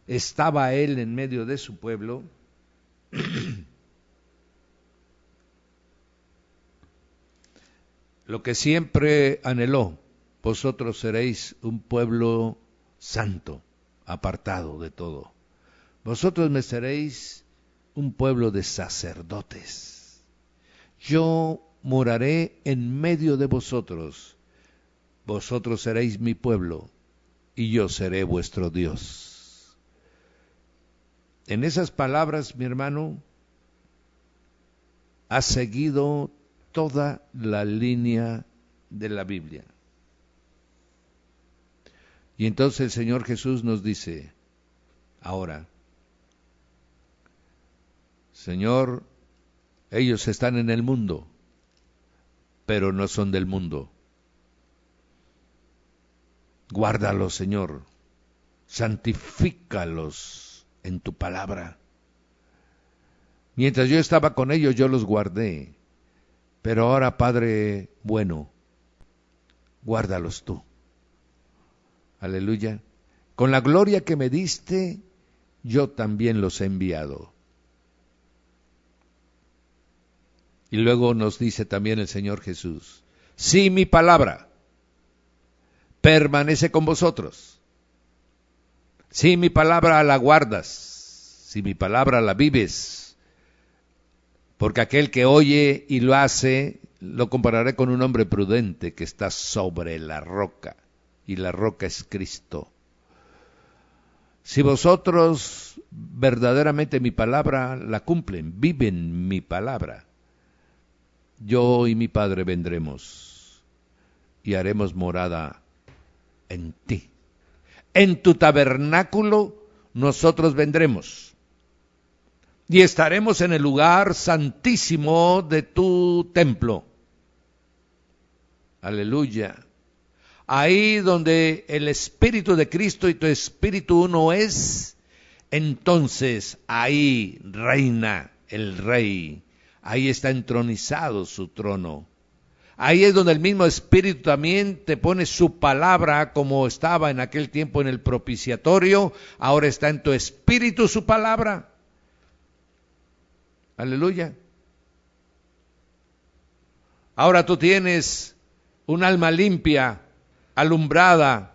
estaba Él en medio de su pueblo. Lo que siempre anheló, vosotros seréis un pueblo santo, apartado de todo. Vosotros me seréis un pueblo de sacerdotes. Yo moraré en medio de vosotros. Vosotros seréis mi pueblo y yo seré vuestro Dios. En esas palabras, mi hermano, ha seguido toda la línea de la Biblia. Y entonces el Señor Jesús nos dice, ahora, Señor, ellos están en el mundo, pero no son del mundo. Guárdalos, Señor, santifícalos en tu palabra. Mientras yo estaba con ellos, yo los guardé. Pero ahora, Padre bueno, guárdalos tú. Aleluya. Con la gloria que me diste, yo también los he enviado. Y luego nos dice también el Señor Jesús, si mi palabra permanece con vosotros, si mi palabra la guardas, si mi palabra la vives, porque aquel que oye y lo hace, lo compararé con un hombre prudente que está sobre la roca, y la roca es Cristo. Si vosotros verdaderamente mi palabra la cumplen, viven mi palabra, yo y mi Padre vendremos y haremos morada en ti. En tu tabernáculo nosotros vendremos y estaremos en el lugar santísimo de tu templo. Aleluya. Ahí donde el Espíritu de Cristo y tu Espíritu uno es, entonces ahí reina el Rey. Ahí está entronizado su trono. Ahí es donde el mismo Espíritu también te pone su palabra, como estaba en aquel tiempo en el propiciatorio. Ahora está en tu espíritu su palabra. Aleluya. Ahora tú tienes un alma limpia, alumbrada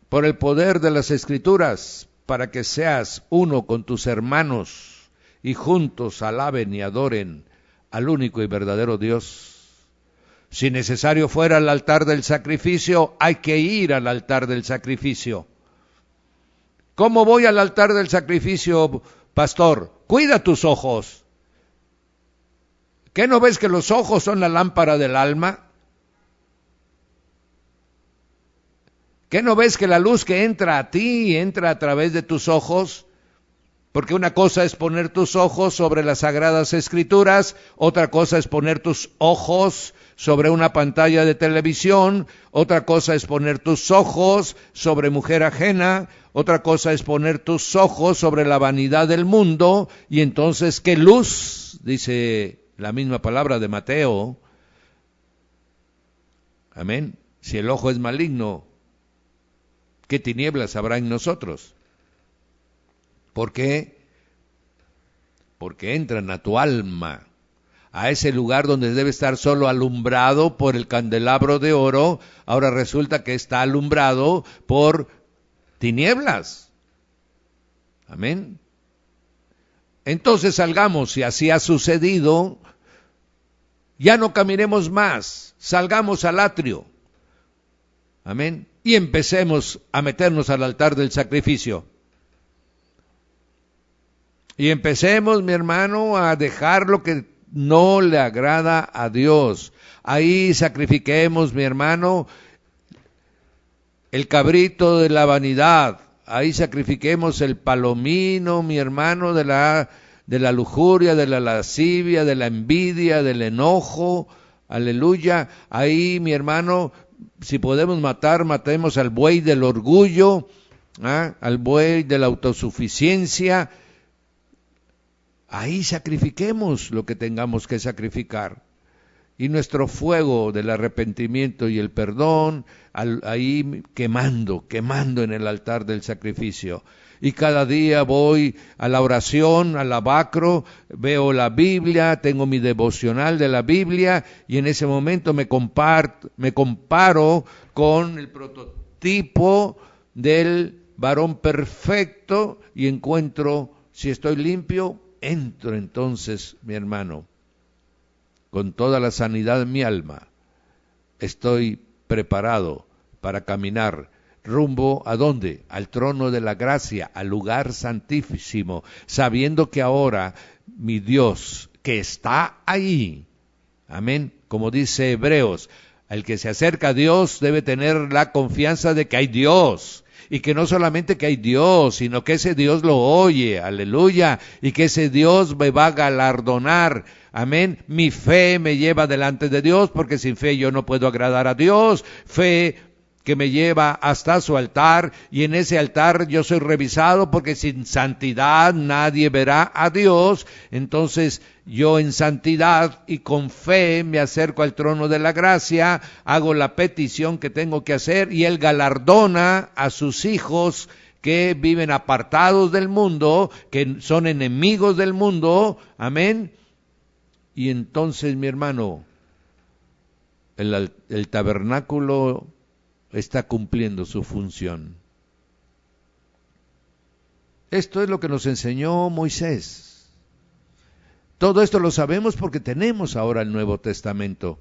por el poder de las Escrituras, para que seas uno con tus hermanos y juntos alaben y adoren al único y verdadero Dios. Si necesario fuera al altar del sacrificio, hay que ir al altar del sacrificio. ¿Cómo voy al altar del sacrificio, pastor? Cuida tus ojos. ¿Qué no ves que los ojos son la lámpara del alma? ¿Qué no ves que la luz que entra a ti entra a través de tus ojos? Porque una cosa es poner tus ojos sobre las Sagradas Escrituras, otra cosa es poner tus ojos sobre una pantalla de televisión, otra cosa es poner tus ojos sobre mujer ajena, otra cosa es poner tus ojos sobre la vanidad del mundo, y entonces, ¿qué luz? Dice la misma palabra de Mateo. Amén. Si el ojo es maligno, ¿qué tinieblas habrá en nosotros? ¿Por qué? Porque entran a tu alma, a ese lugar donde debe estar solo alumbrado por el candelabro de oro, ahora resulta que está alumbrado por tinieblas. Amén. Entonces salgamos, si así ha sucedido, ya no caminemos más, salgamos al atrio. Amén. Y empecemos a meternos al altar del sacrificio. Y empecemos, mi hermano, a dejar lo que no le agrada a Dios. Ahí sacrifiquemos, mi hermano, el cabrito de la vanidad. Ahí sacrifiquemos el palomino, mi hermano, de la lujuria, de la lascivia, de la envidia, del enojo. Aleluya. Ahí, mi hermano, si podemos matar, matemos al buey del orgullo, al buey de la autosuficiencia. Ahí sacrifiquemos lo que tengamos que sacrificar. Y nuestro fuego del arrepentimiento y el perdón, ahí quemando en el altar del sacrificio. Y cada día voy a la oración, al abacro, veo la Biblia, tengo mi devocional de la Biblia, y en ese momento me comparo con el prototipo del varón perfecto y encuentro, si estoy limpio, entro entonces, mi hermano, con toda la sanidad de mi alma, estoy preparado para caminar rumbo ¿a dónde? Al trono de la gracia, al lugar santísimo, sabiendo que ahora mi Dios, que está ahí, amén, como dice Hebreos, el que se acerca a Dios debe tener la confianza de que hay Dios. Y que no solamente que hay Dios, sino que ese Dios lo oye, aleluya, y que ese Dios me va a galardonar, amén. Mi fe me lleva delante de Dios, porque sin fe yo no puedo agradar a Dios, fe que me lleva hasta su altar, y en ese altar yo soy revisado, porque sin santidad nadie verá a Dios. Entonces yo en santidad y con fe me acerco al trono de la gracia, hago la petición que tengo que hacer, y Él galardona a sus hijos que viven apartados del mundo, que son enemigos del mundo, amén. Y entonces, mi hermano, el tabernáculo está cumpliendo su función. Esto es lo que nos enseñó Moisés. Todo esto lo sabemos porque tenemos ahora el Nuevo Testamento.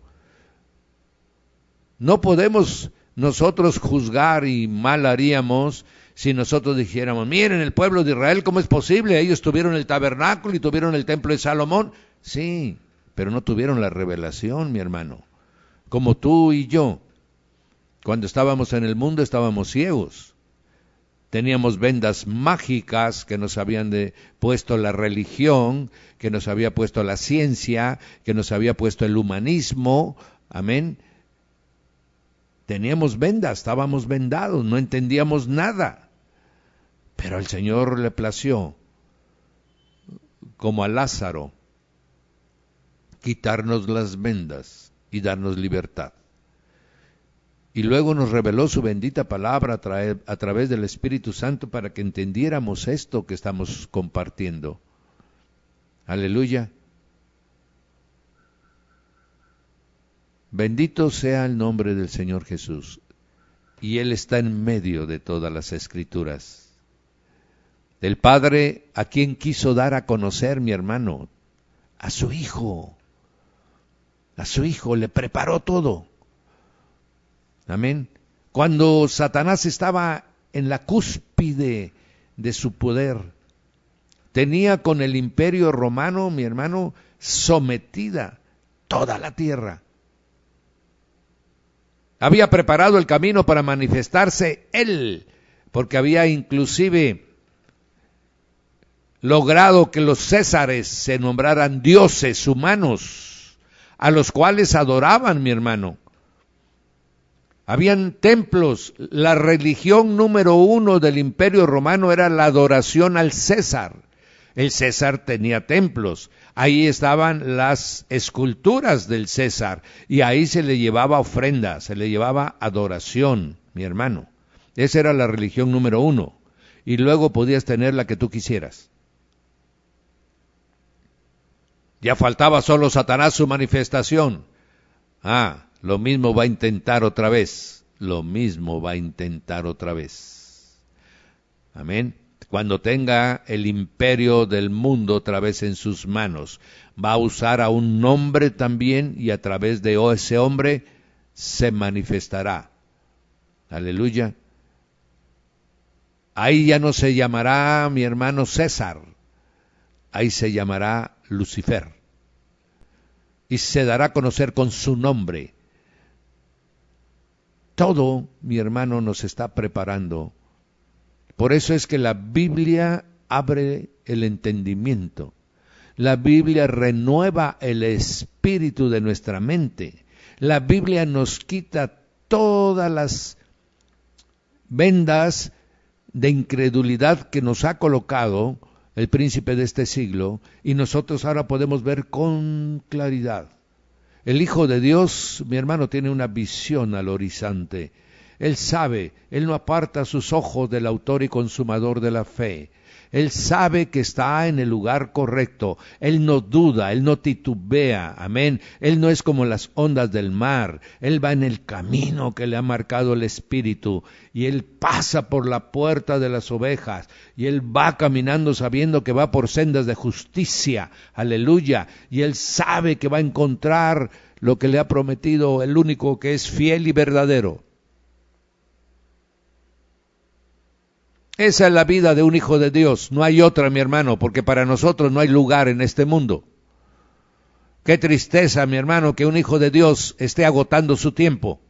No podemos nosotros juzgar, y mal haríamos si nosotros dijéramos, miren el pueblo de Israel, ¿cómo es posible? Ellos tuvieron el tabernáculo y tuvieron el templo de Salomón. Sí, pero no tuvieron la revelación, mi hermano. Como tú y yo. Cuando estábamos en el mundo estábamos ciegos. Teníamos vendas mágicas que nos habían puesto la religión, que nos había puesto la ciencia, que nos había puesto el humanismo. Amén. Teníamos vendas, estábamos vendados, no entendíamos nada. Pero al Señor le plació, como a Lázaro, quitarnos las vendas y darnos libertad. Y luego nos reveló su bendita palabra a través del Espíritu Santo para que entendiéramos esto que estamos compartiendo. Aleluya. Bendito sea el nombre del Señor Jesús. Y Él está en medio de todas las Escrituras. El Padre, ¿a quien quiso dar a conocer, mi hermano? A su Hijo. a su Hijo, le preparó todo. Amén. Cuando Satanás estaba en la cúspide de su poder, tenía con el imperio romano, mi hermano, sometida toda la tierra. Había preparado el camino para manifestarse él, porque había inclusive logrado que los césares se nombraran dioses humanos, a los cuales adoraban, mi hermano. Habían templos. La religión número 1 del imperio romano era la adoración al César. El César tenía templos. Ahí estaban las esculturas del César y ahí se le llevaba ofrenda, se le llevaba adoración, mi hermano. Esa era la religión número 1. Y luego podías tener la que tú quisieras. Ya faltaba solo Satanás su manifestación. Lo mismo va a intentar otra vez. Lo mismo va a intentar otra vez. Amén. Cuando tenga el imperio del mundo otra vez en sus manos, va a usar a un hombre también y a través de ese hombre se manifestará. Aleluya. Ahí ya no se llamará mi hermano César, ahí se llamará Lucifer. Y se dará a conocer con su nombre. Todo, mi hermano, nos está preparando. Por eso es que la Biblia abre el entendimiento. La Biblia renueva el espíritu de nuestra mente. La Biblia nos quita todas las vendas de incredulidad que nos ha colocado el príncipe de este siglo, y nosotros ahora podemos ver con claridad. El Hijo de Dios, mi hermano, tiene una visión al horizonte. Él sabe, Él no aparta sus ojos del autor y consumador de la fe. Él sabe que está en el lugar correcto. Él no duda, Él no titubea, amén. Él no es como las ondas del mar. Él va en el camino que le ha marcado el Espíritu. Y Él pasa por la puerta de las ovejas. Y Él va caminando sabiendo que va por sendas de justicia. Aleluya. Y Él sabe que va a encontrar lo que le ha prometido el único que es fiel y verdadero. Esa es la vida de un hijo de Dios, no hay otra, mi hermano, porque para nosotros no hay lugar en este mundo. Qué tristeza, mi hermano, que un hijo de Dios esté agotando su tiempo,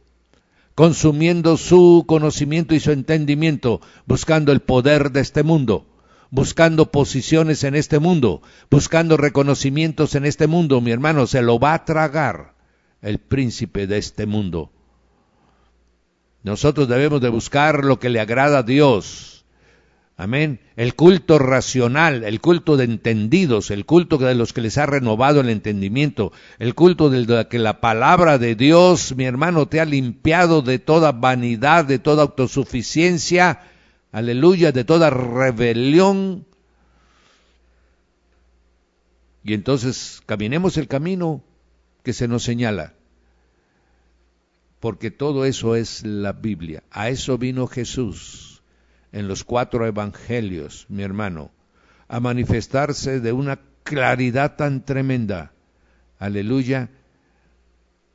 consumiendo su conocimiento y su entendimiento, buscando el poder de este mundo, buscando posiciones en este mundo, buscando reconocimientos en este mundo. Mi hermano, se lo va a tragar el príncipe de este mundo. Nosotros debemos de buscar lo que le agrada a Dios. Amén. El culto racional, el culto de entendidos, el culto de los que les ha renovado el entendimiento, el culto de que la palabra de Dios, mi hermano, te ha limpiado de toda vanidad, de toda autosuficiencia, aleluya, de toda rebelión. Y entonces caminemos el camino que se nos señala, porque todo eso es la Biblia. A eso vino Jesús en los 4 evangelios, mi hermano, a manifestarse de una claridad tan tremenda. Aleluya.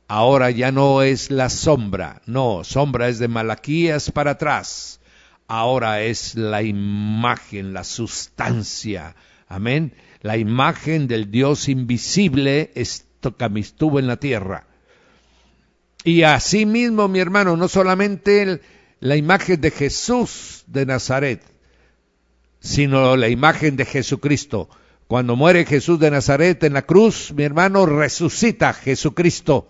Ahora ya no es la sombra, no, sombra es de Malaquías para atrás. Ahora es la imagen, la sustancia, amén. La imagen del Dios invisible que estuvo en la tierra. Y así mismo, mi hermano, no solamente la imagen de Jesús de Nazaret, sino la imagen de Jesucristo. Cuando muere Jesús de Nazaret en la cruz, mi hermano, resucita Jesucristo.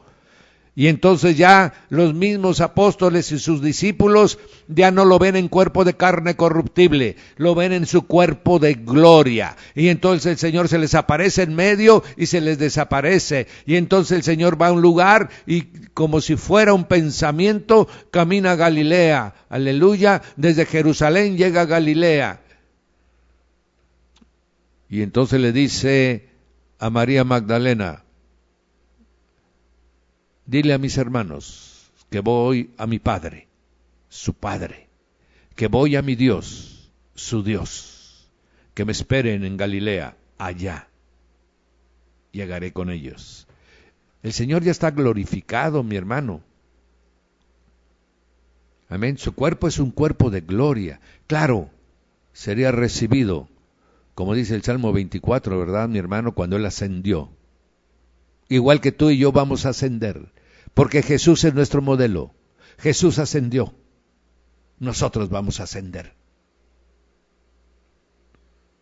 Y entonces ya los mismos apóstoles y sus discípulos ya no lo ven en cuerpo de carne corruptible, lo ven en su cuerpo de gloria. Y entonces el Señor se les aparece en medio y se les desaparece. Y entonces el Señor va a un lugar y como si fuera un pensamiento camina a Galilea. Aleluya, desde Jerusalén llega a Galilea. Y entonces le dice a María Magdalena: dile a mis hermanos que voy a mi Padre, su Padre, que voy a mi Dios, su Dios, que me esperen en Galilea, allá llegaré con ellos. El Señor ya está glorificado, mi hermano. Amén. Su cuerpo es un cuerpo de gloria. Claro, sería recibido, como dice el Salmo 24, ¿verdad, mi hermano? Cuando Él ascendió. Igual que tú y yo vamos a ascender, porque Jesús es nuestro modelo. Jesús ascendió. Nosotros vamos a ascender.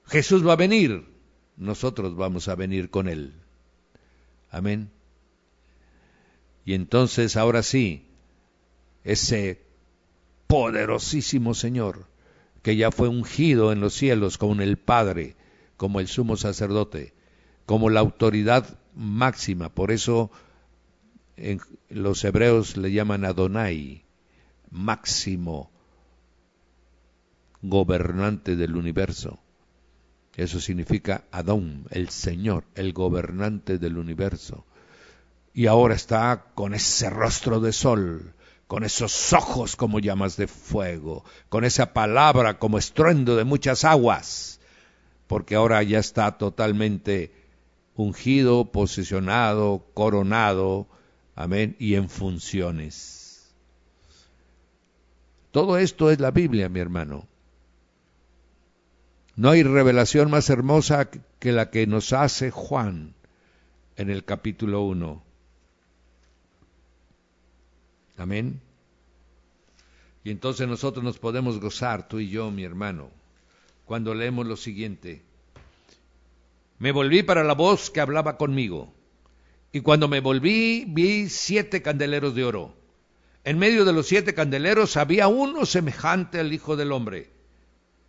Jesús va a venir. Nosotros vamos a venir con Él. Amén. Y entonces, ahora sí, ese poderosísimo Señor, que ya fue ungido en los cielos como el Padre, como el sumo sacerdote, como la autoridad máxima. Por eso en los hebreos le llaman Adonai, máximo gobernante del universo. Eso significa Adón, el Señor, el gobernante del universo. Y ahora está con ese rostro de sol, con esos ojos como llamas de fuego, con esa palabra como estruendo de muchas aguas, porque ahora ya está totalmente ungido, posicionado, coronado, amén, y en funciones. Todo esto es la Biblia, mi hermano. No hay revelación más hermosa que la que nos hace Juan en el capítulo 1. Amén. Y entonces nosotros nos podemos gozar, tú y yo, mi hermano, cuando leemos lo siguiente. Me volví para la voz que hablaba conmigo, y cuando me volví vi 7 candeleros de oro. En medio de los 7 candeleros había uno semejante al Hijo del Hombre.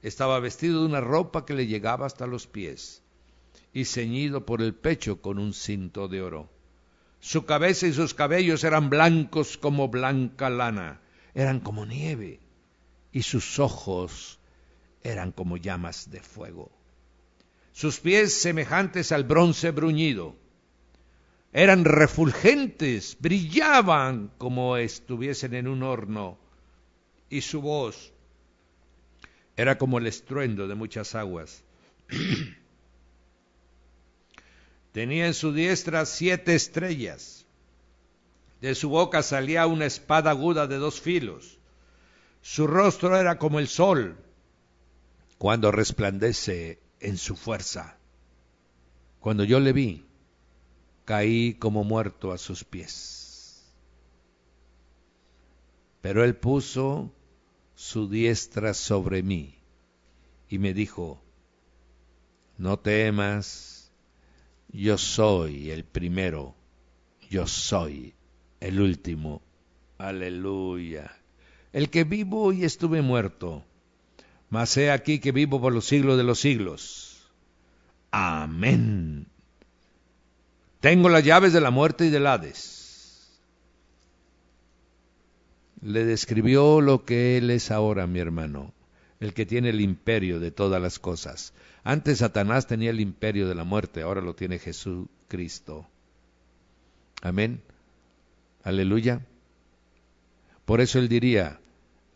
Estaba vestido de una ropa que le llegaba hasta los pies, y ceñido por el pecho con un cinto de oro. Su cabeza y sus cabellos eran blancos como blanca lana, eran como nieve, y sus ojos eran como llamas de fuego. Sus pies semejantes al bronce bruñido, eran refulgentes, brillaban como estuviesen en un horno, y su voz era como el estruendo de muchas aguas. Tenía en su diestra 7 estrellas. De su boca salía una espada aguda de 2 filos. Su rostro era como el sol cuando resplandece en su fuerza. Cuando yo le vi, caí como muerto a sus pies. Pero él puso su diestra sobre mí y me dijo, no temas, yo soy el primero, yo soy el último. Aleluya. El que vivo y estuve muerto, mas he aquí que vivo por los siglos de los siglos. Amén. Tengo las llaves de la muerte y del Hades. Le describió lo que él es ahora, mi hermano, el que tiene el imperio de todas las cosas. Antes Satanás tenía el imperio de la muerte, ahora lo tiene Jesucristo. Amén. Aleluya. Por eso él diría,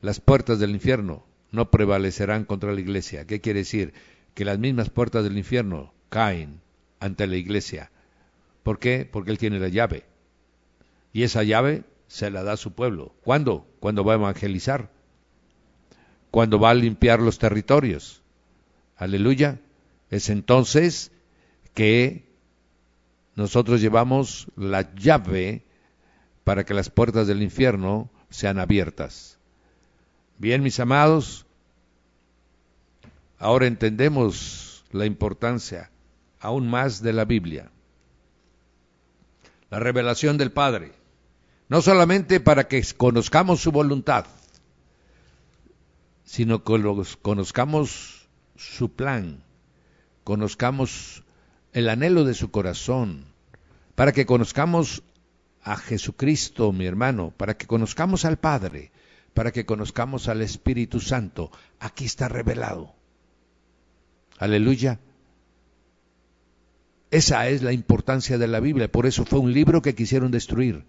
las puertas del infierno no prevalecerán contra la iglesia. ¿Qué quiere decir? Que las mismas puertas del infierno caen ante la iglesia. ¿Por qué? Porque él tiene la llave. Y esa llave se la da a su pueblo. ¿Cuándo? Cuando va a evangelizar. Cuando va a limpiar los territorios. Aleluya. Es entonces que nosotros llevamos la llave para que las puertas del infierno sean abiertas. Bien, mis amados, ahora entendemos la importancia aún más de la Biblia. La revelación del Padre, no solamente para que conozcamos su voluntad, sino que conozcamos su plan, conozcamos el anhelo de su corazón, para que conozcamos a Jesucristo, mi hermano, para que conozcamos al Padre, para que conozcamos al Espíritu Santo. Aquí está revelado. Aleluya. Esa es la importancia de la Biblia. Por eso fue un libro que quisieron destruir.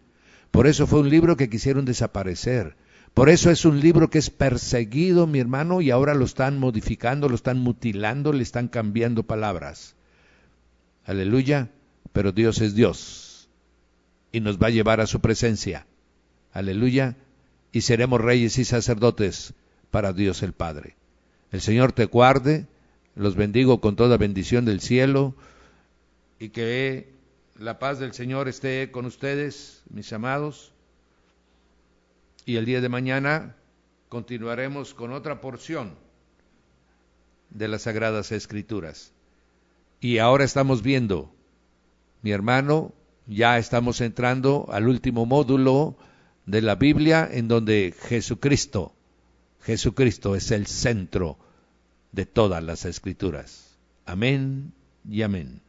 Por eso fue un libro que quisieron desaparecer. Por eso es un libro que es perseguido, mi hermano, y ahora lo están modificando, lo están mutilando, le están cambiando palabras. Aleluya. Pero Dios es Dios. y nos va a llevar a su presencia. Aleluya. Y seremos reyes y sacerdotes para Dios el Padre. El Señor te guarde, los bendigo con toda bendición del cielo, y que la paz del Señor esté con ustedes, mis amados. Y el día de mañana continuaremos con otra porción de las Sagradas Escrituras. Y ahora estamos viendo, mi hermano, ya estamos entrando al último módulo de la Biblia, en donde Jesucristo es el centro de todas las Escrituras. Amén y amén.